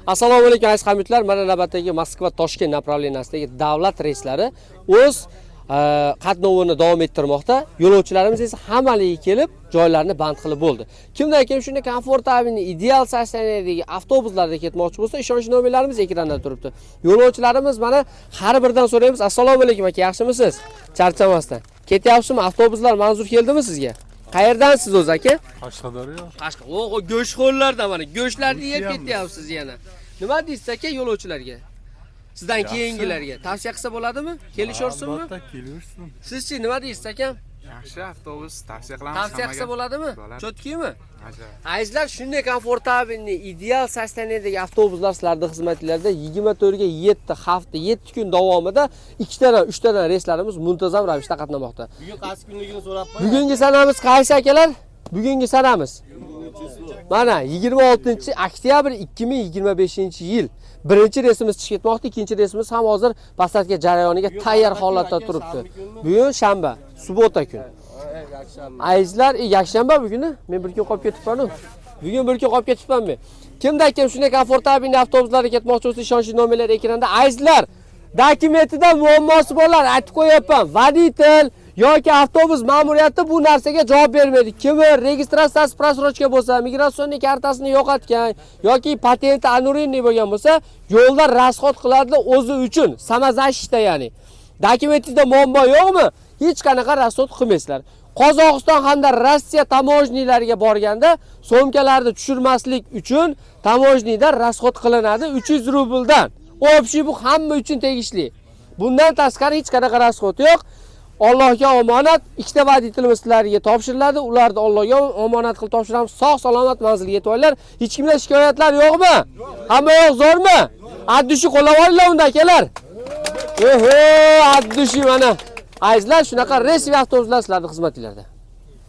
Assalomu alaykum aziz hamyurtlar. Mana navbatdagi Moskva Toshkent направленияsidagi davlat reyslari o'z qatnovini davom ettirmoqda. Yo'lovchilarimiz esa hammaliga kelib, joylarni band qilib bo'ldi. Kimdan kim shunday komfortabelni ideal sostoyaniyadagi avtobuslarda ketmoqchi bo'lsa, ishonch nomerlarimiz ekranda turibdi. Yo'lovchilarimiz mana har biridan so'raymiz. Assalomu alaykum aka, yaxshimisiz? Charchamasdan. Ketyapsizmi? Avtobuslar manzur keldimi sizga? Qayerdansiz o'zi aka? Qashqadaryo. O'g'o go'shtxo'rlardan mana go'shtlarni yeb ketyapsiz yana. Nima deysiz aka yo'lovchilarga? Sizdan keyingilarga tavsiya qilsa bo'ladimi? Kelishorsizmi? Albatta kelishsin. Sizchi nima deysiz aka? Yaxshi avtobus tavsiya qilamiz. Tavsiya qilsa bo'ladimi? Cho'tkimi? Azizlar, shunday komfortabelni ideal sostoyaniyadagi avtobuslar sizlarning xizmatingizda 24 ga 7 hafta, 7 kun davomida 2 tadan, 3 tadan reyslarimiz muntazam ravishda qatnamoqda. Bugun qaysi kunligini so'rab qo'y. Bugungi sanamiz qaysi akalar? Bugungi sanamiz mana 26 oktyabr 2025-yil. Birinchi reysimiz chiqib ketmoqda, ikkinchi reysimiz ham hozir postka jarayoniga tayyor holatda turibdi. Bugun shanba, subota kun. Azizlar, yakshanba buguni. Men bir kun qolib ketibman-ku. Bugun bir kun qolib ketibman men. Kimdan kim shunday komfortabel avtobuslarga ketmoqchi bo'lsa, ishonchli nomerlar ekranda. Azizlar, dokumentida muammosi borlar, aytib qo'yapman. Voditel yoki avtobus ma'muriyati bu narsaga javob bermaydi. Kimdir registratsiyasi prasrochka bo'lsa, migratsion kartasini yo'qotgan yoki patenti anurinniy bo'lgan bo'lsa, yo'lda rasxod qiladi o'zi uchun. Samazashishda ya'ni. Dokumentingizda muammo yo'qmi? Hech qanaqa rasxod qilmaysizlar. Qozog'iston hamda Rossiya tamojnilariga borganda so'mkalarni tushirmaslik uchun tamojnida rasxod qilinadi 300 rubldan. O'pshi bu hamma uchun tegishli. Bundan tashqari hech qanaqa rasxod yo'q. Allohga omonat, ikkita voditilimiz sizlarga topshiriladi. Ularni Allohga omonat qilib topshiramiz. Sog' salomat manzilga yetib olinglar. Hech kimdan shikoyatlar yo'qmi? Hamma yo'q, zo'rmi? Addushi qo'llab olinglar unda akalar. Addushi mana. Azizlar, shunaqa reys avtobuslar sizlarning xizmatingizda.